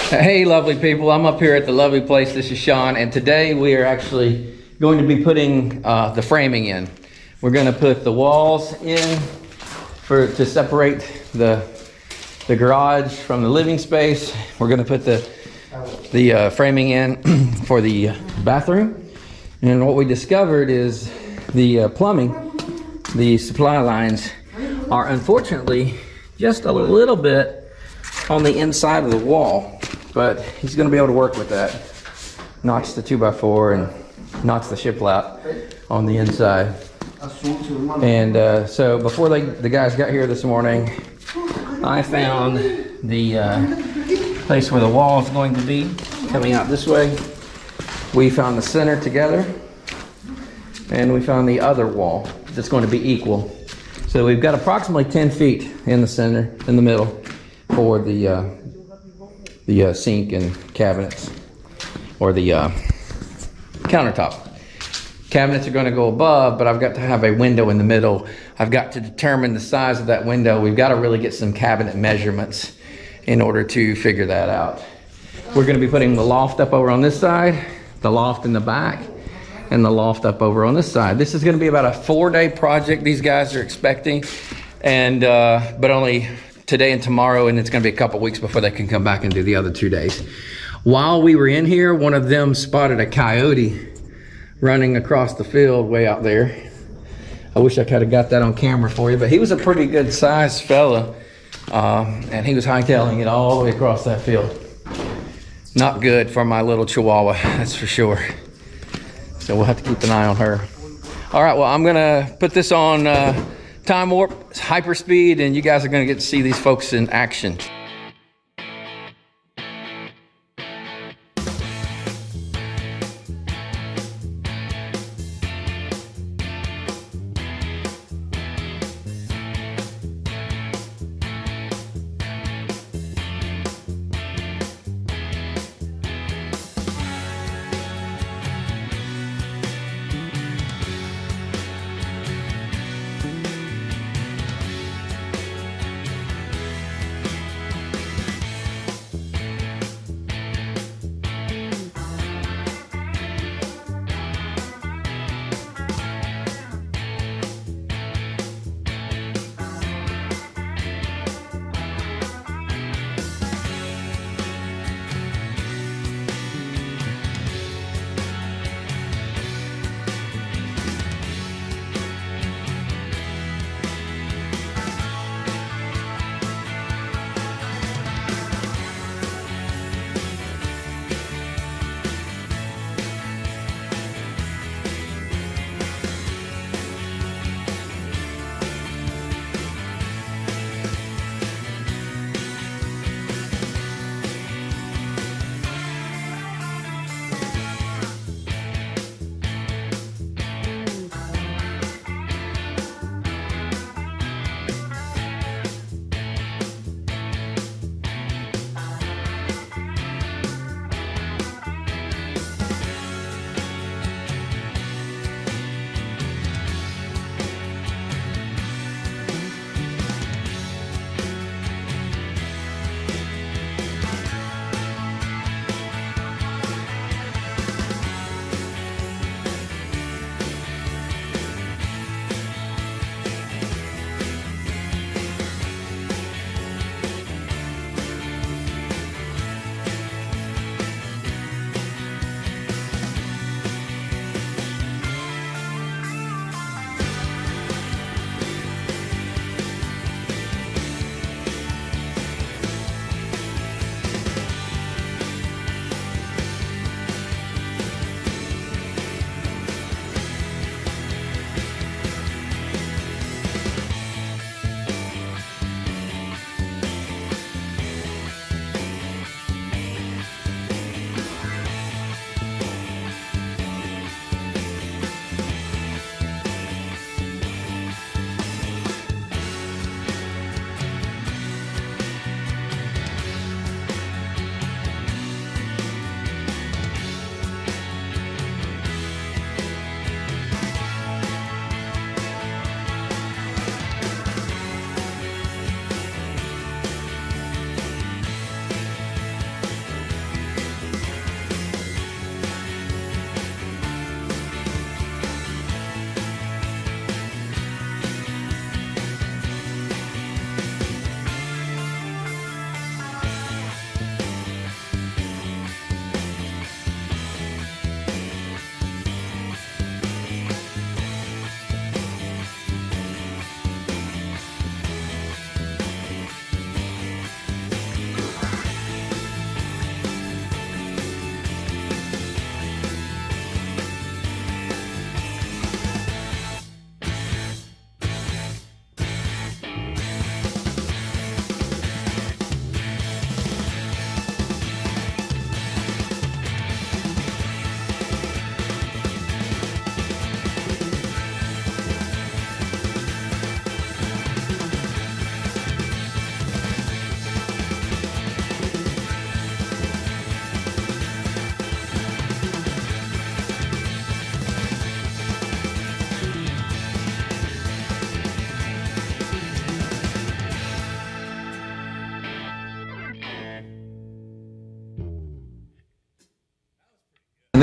Hey lovely people, I'm up here at the lovely place. This is Sean, and today we are actually going to be putting the framing in. We're going to put the walls in to separate the garage from the living space. We're going to put the framing in for the bathroom. And what we discovered is the plumbing, the supply lines are unfortunately just a little bit on the inside of the wall, but he's going to be able to work with that. Notch the 2x4 and notch the shiplap on the inside. And so before the guys got here this morning, I found the place where the wall is going to be coming out this way. We found the center together, and we found the other wall that's going to be equal. So we've got approximately 10 feet in the center, in the middle, for the sink and cabinets, or the countertop. Cabinets are going to go above, but I've got to have a window in the middle. I've got to determine the size of that window. We've got to really get some cabinet measurements in order to figure that out. We're going to be putting the loft up over on this side, the loft in the back, and the loft up over on this side. This is going to be about a 4-day project these guys are expecting, and but only today and tomorrow, and it's going to be a couple weeks before they can come back and do the other 2 days. While we were in here, one of them spotted a coyote running across the field way out there. I wish I could have got that on camera for you, but he was a pretty good sized fella, and he was hightailing it all the way across that field. Not good for my little Chihuahua, that's for sure. So we'll have to keep an eye on her. All right, well, I'm gonna put this on time warp, hyperspeed, and you guys are gonna get to see these folks in action.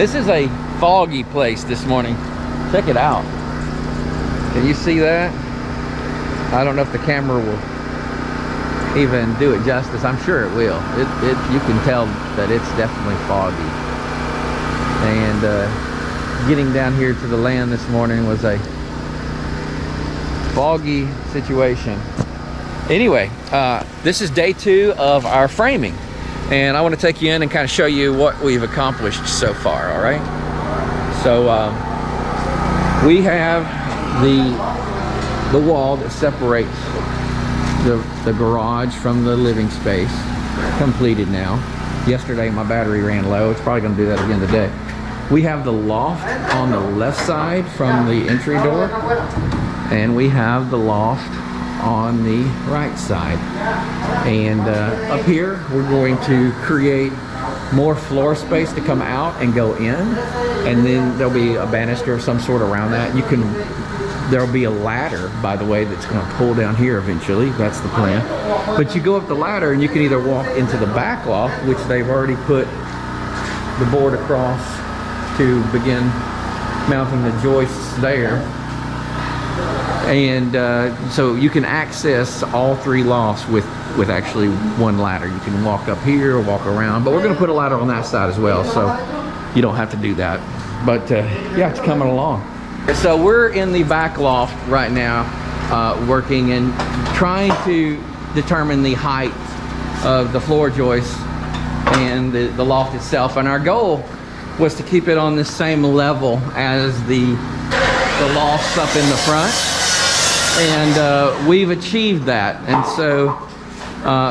this is a foggy place this morning. Check it out. Can you see that? I don't know if the camera will even do it justice. I'm sure it will. You can tell that it's definitely foggy. And getting down here to the land this morning was a foggy situation. Anyway, this is day 2 of our framing, and I want to take you in and kind of show you what we've accomplished so far. All right, so we have the wall that separates the garage from the living space completed now. Yesterday my battery ran low. It's probably going to do that again today. We have the loft on the left side from the entry door, and we have the loft on the right side. And up here we're going to create more floor space to come out and go in, and then there'll be a banister of some sort around that. There'll be a ladder, by the way, that's going to pull down here eventually. That's the plan. But you go up the ladder and you can either walk into the back loft, which they've already put the board across to begin mounting the joists there. And so you can access all 3 lofts with actually one ladder. You can walk up here or walk around, but we're going to put a ladder on that side as well, so you don't have to do that. But yeah, it's coming along. So we're in the back loft right now, working and trying to determine the height of the floor joist and the loft itself. And our goal was to keep it on the same level as the lofts up in the front. And we've achieved that. And so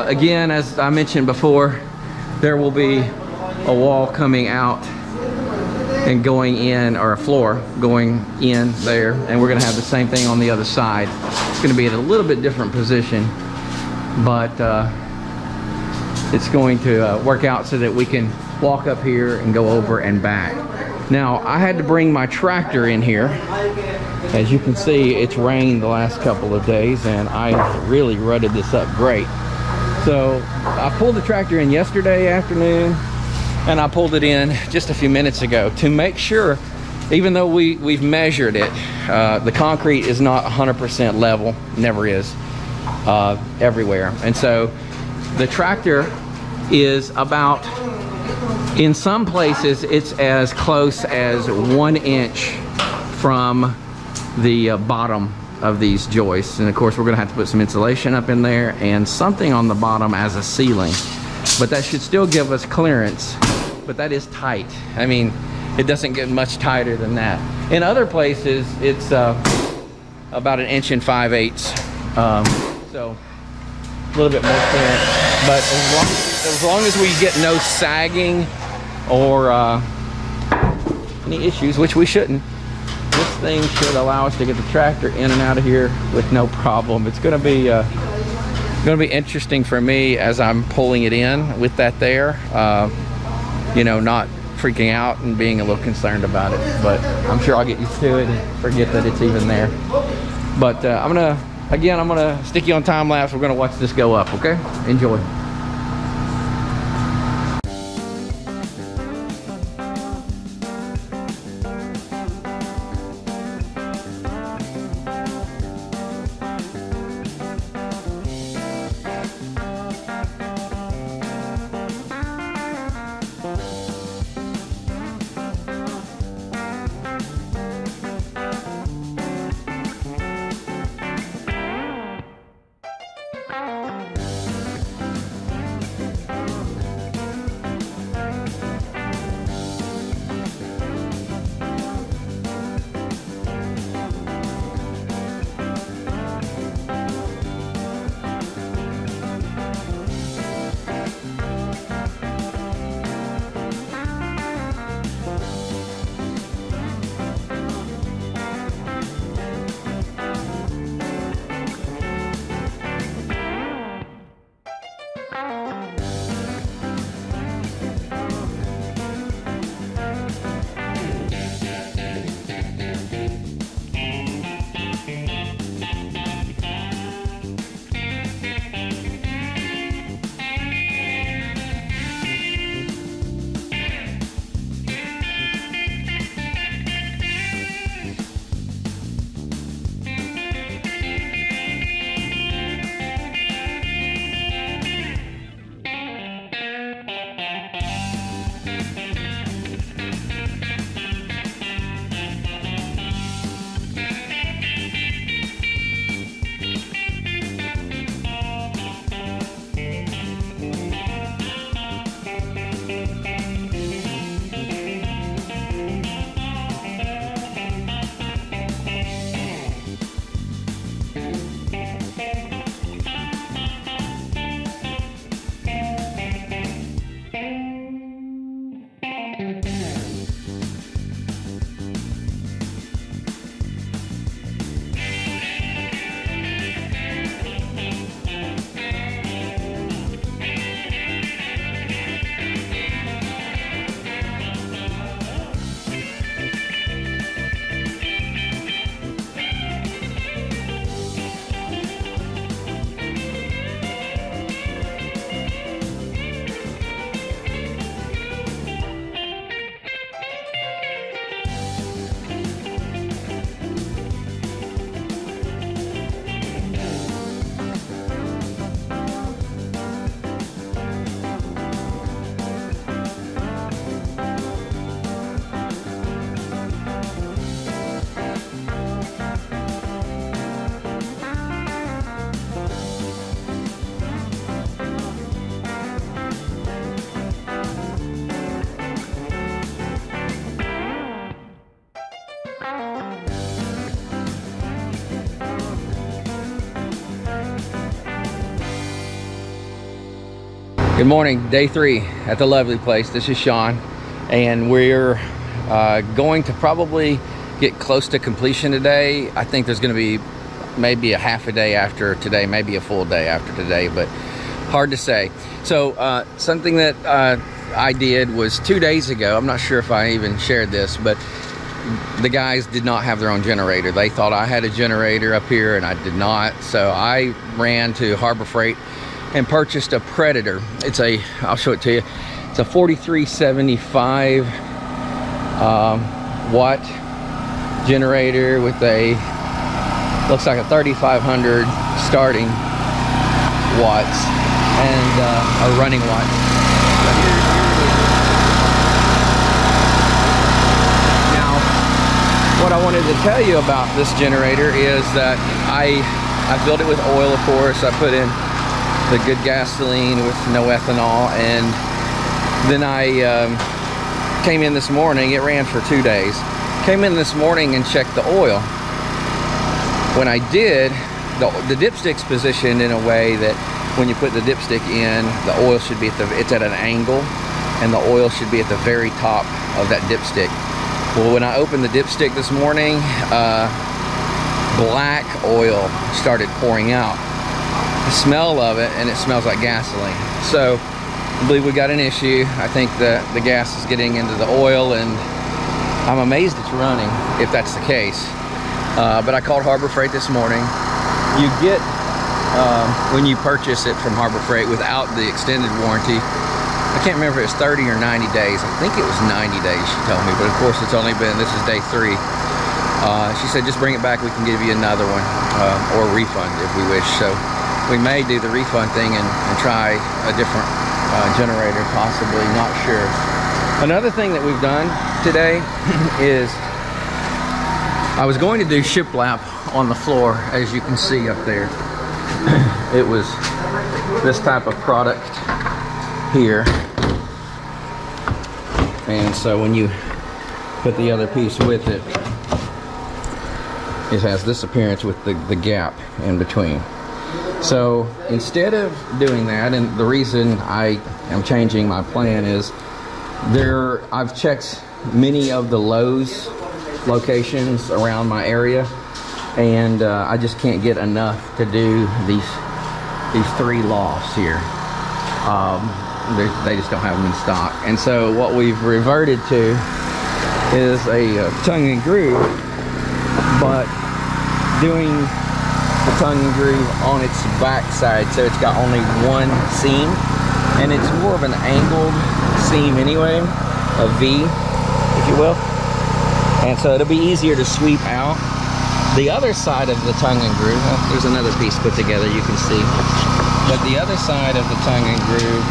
again, as I mentioned before, there will be a wall coming out and going in, or a floor going in there, and we're going to have the same thing on the other side. It's going to be at a little bit different position, but it's going to work out so that we can walk up here and go over and back. Now, I had to bring my tractor in here. As you can see, it's rained the last couple of days, and I really rutted this up great. So I pulled the tractor in yesterday afternoon, and I pulled it in just a few minutes ago to make sure, even though we've measured it, the concrete is not 100% level, never is, everywhere. And so the tractor is about, in some places, it's as close as 1 inch from the bottom of these joists. And of course, we're gonna have to put some insulation up in there and something on the bottom as a ceiling. But that should still give us clearance, but that is tight. I mean, it doesn't get much tighter than that. In other places, it's about 1 5/8 inches. So a little bit more clearance. But as long as we get no sagging or any issues, which we shouldn't, this thing should allow us to get the tractor in and out of here with no problem. It's going to be interesting for me as I'm pulling it in with that there. You know, not freaking out and being a little concerned about it, but I'm sure I'll get used to it and forget that it's even there. But I'm gonna stick you on time lapse. We're gonna watch this go up. Okay, enjoy. Good morning, day 3 at the lovely place. This is Sean, and we're going to probably get close to completion today. I think there's going to be maybe a half a day after today, maybe a full day after today, but hard to say. So something that I did was 2 days ago. I'm not sure if I even shared this, but the guys did not have their own generator. They thought I had a generator up here and I did not. So I ran to Harbor Freight and purchased a Predator. I'll show it to you. It's a 4375 watt generator with looks like a 3500 starting watts and a running watts. Now, what I wanted to tell you about this generator is that I filled it with oil, of course. I put in the good gasoline with no ethanol, and then I came in this morning. It ran for 2 days. Came in this morning and checked the oil. When I did, the dipstick's positioned in a way that when you put the dipstick in, the oil should be it's at an angle, and the oil should be at the very top of that dipstick. Well, when I opened the dipstick this morning, black oil started pouring out. The smell of it, and it smells like gasoline. So I believe we got an issue. I think the gas is getting into the oil, and I'm amazed it's running if that's the case. But I called Harbor Freight this morning. You get when you purchase it from Harbor Freight without the extended warranty, I can't remember if it's 30 or 90 days. I think it was 90 days, she told me, but of course it's only been, this is day 3. She said just bring it back, we can give you another one, or a refund if we wish. So we may do the refund thing and try a different generator, possibly, not sure. Another thing that we've done today is I was going to do shiplap on the floor, as you can see up there. It was this type of product here, and so when you put the other piece with it, it has this appearance with the gap in between. So instead of doing that, and the reason I am changing my plan is I've checked many of the Lowe's locations around my area, and I just can't get enough to do these 3 lofts here. They just don't have them in stock, and so what we've reverted to is a tongue and groove, but doing the tongue and groove on its back side, so it's got only one seam, and it's more of an angled seam anyway, a V, if you will, and so it'll be easier to sweep out. The other side of the tongue and groove, there's another piece put together, you can see, but the other side of the tongue and groove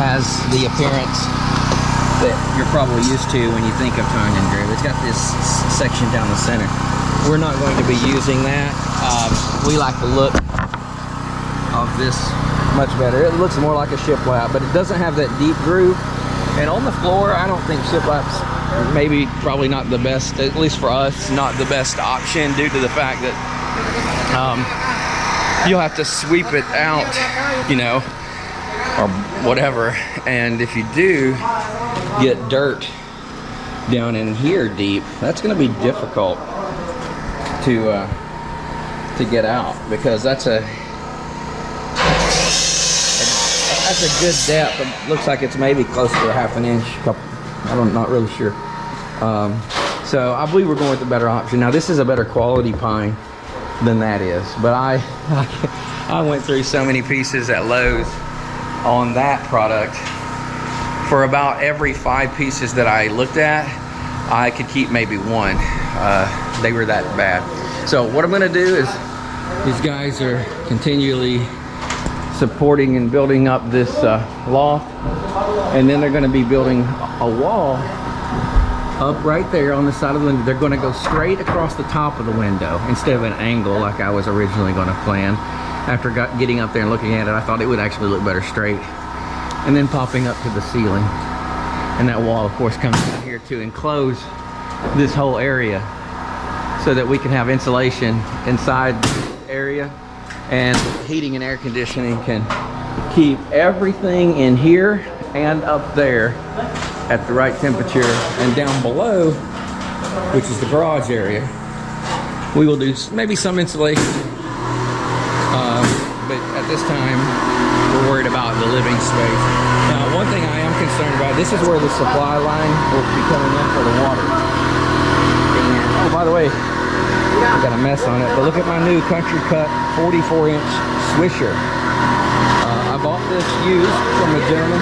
has the appearance that you're probably used to when you think of tongue and groove. It's got this section down the center. We're not going to be using that. We like the look of this much better. It looks more like a shiplap, but it doesn't have that deep groove. And on the floor, I don't think shiplap's probably not the best, at least for us, not the best option, due to the fact that you'll have to sweep it out, you know, or whatever. And if you do get dirt down in here deep, that's going to be difficult to get out, because that's a good depth. It looks like it's maybe close to a ½ inch. I'm not really sure. So I believe we're going with the better option. Now this is a better quality pine than that is, but I went through so many pieces at Lowe's on that product. For about every 5 pieces that I looked at, I could keep maybe 1. They were that bad. So what I'm going to do is, these guys are continually supporting and building up this loft, and then they're going to be building a wall up right there on the side of the window. They're going to go straight across the top of the window instead of an angle like I was originally going to plan. After getting up there and looking at it, I thought it would actually look better straight, and then popping up to the ceiling. And that wall, of course, comes down here to enclose this whole area so that we can have insulation inside this area, and heating and air conditioning can keep everything in here and up there at the right temperature. And down below, which is the garage area, we will do maybe some insulation, but at this time we're worried about the living space. Now, one thing I am concerned about, this is where the supply line will be coming in for the water. And, oh, by the way, I got a mess on it, but look at my new Country Cut 44-inch Swisher. I bought this used from a gentleman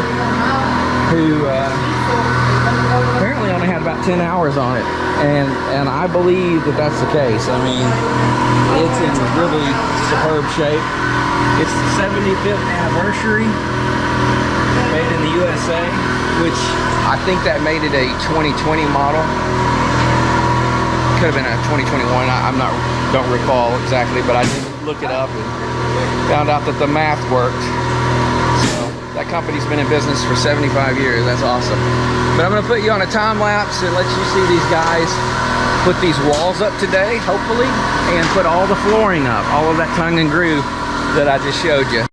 who apparently only had about 10 hours on it, and I believe that that's the case. I mean, it's in really superb shape. It's the 75th anniversary, made in the USA, which I think that made it a 2020 model. Could have been a 2021. Don't recall exactly, but I did look it up and found out that the math worked. So that company's been in business for 75 years. That's awesome. But I'm going to put you on a time lapse and let you see these guys put these walls up today, hopefully, and put all the flooring up, all of that tongue and groove that I just showed you.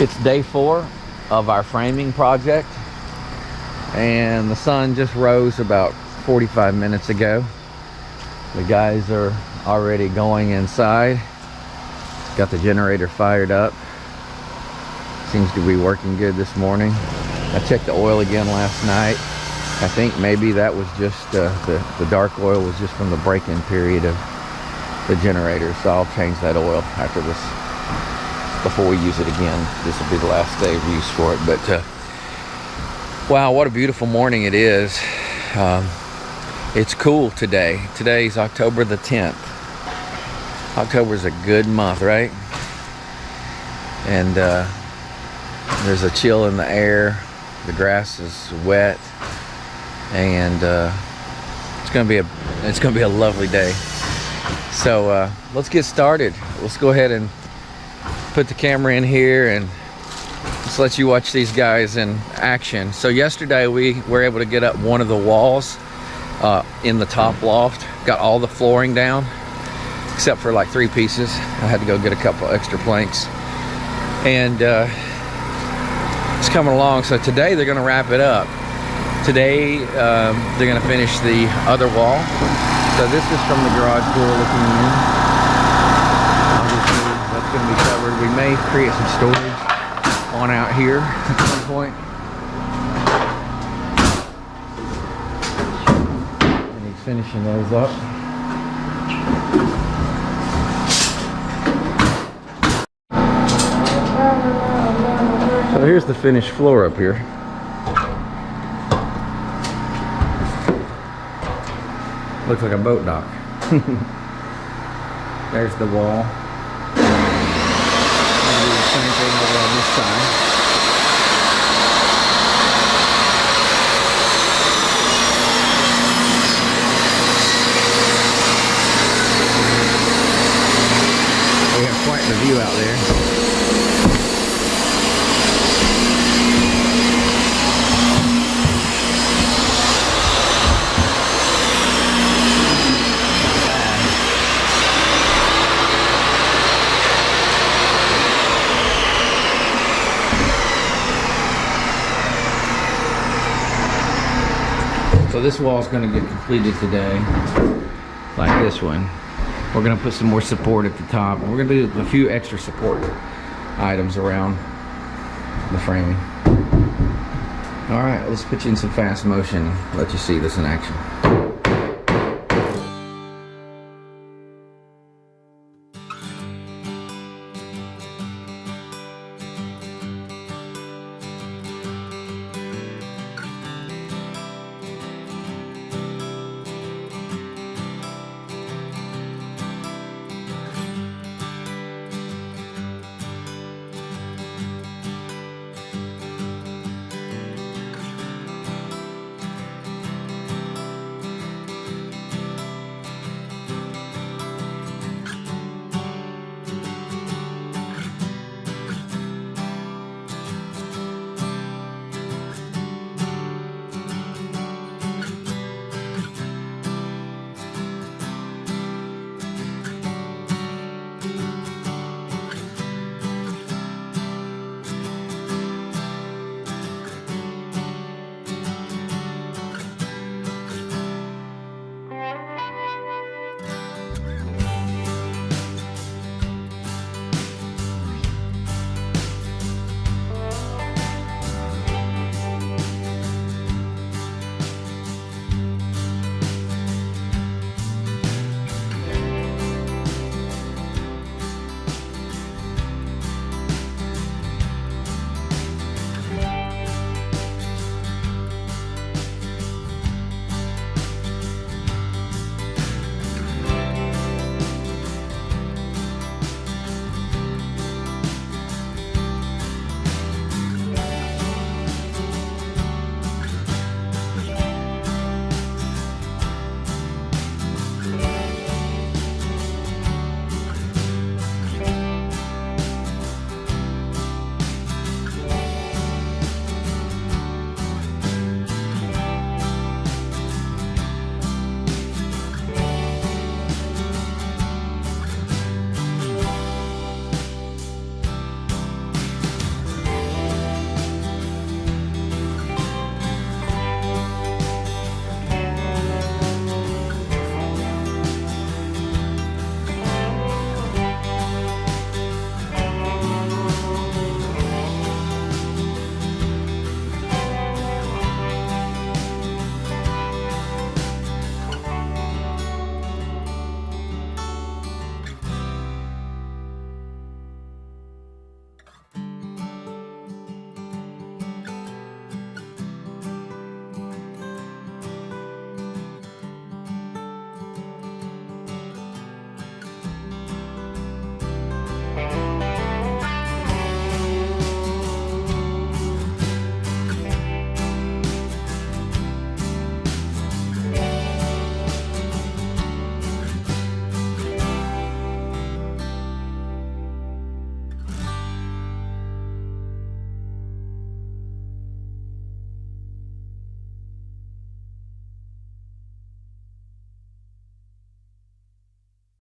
It's day 4 of our framing project, and the sun just rose about 45 minutes ago. The guys are already going inside. Got the generator fired up. Seems to be working good this morning. I checked the oil again last night. I think maybe that was just the dark oil was just from the break-in period of the generator, so I'll change that oil after this, before we use it again. This will be the last day of use for it. But wow, what a beautiful morning it is. It's cool today. Today's October the 10th. October's a good month, right? And there's a chill in the air. The grass is wet, and it's gonna be a lovely day. So let's get started. Let's go ahead and put the camera in here and let's let you watch these guys in action. So yesterday we were able to get up one of the walls in the top loft. Got all the flooring down except for like 3 pieces. I had to go get a couple extra planks, and it's coming along. So today they're gonna wrap it up. Today they're gonna finish the other wall. So this is from the garage door looking in. Obviously that's gonna be covered. We may create some storage on out here at some point. And he's finishing those up. So here's the finished floor up here. Looks like a boat dock. There's the wall. I'll do the same thing over on this side. We have quite the view out there. So this wall is going to get completed today, like this one. We're going to put some more support at the top. We're going to do a few extra support items around the framing. All right, let's put you in some fast motion and let you see this in action.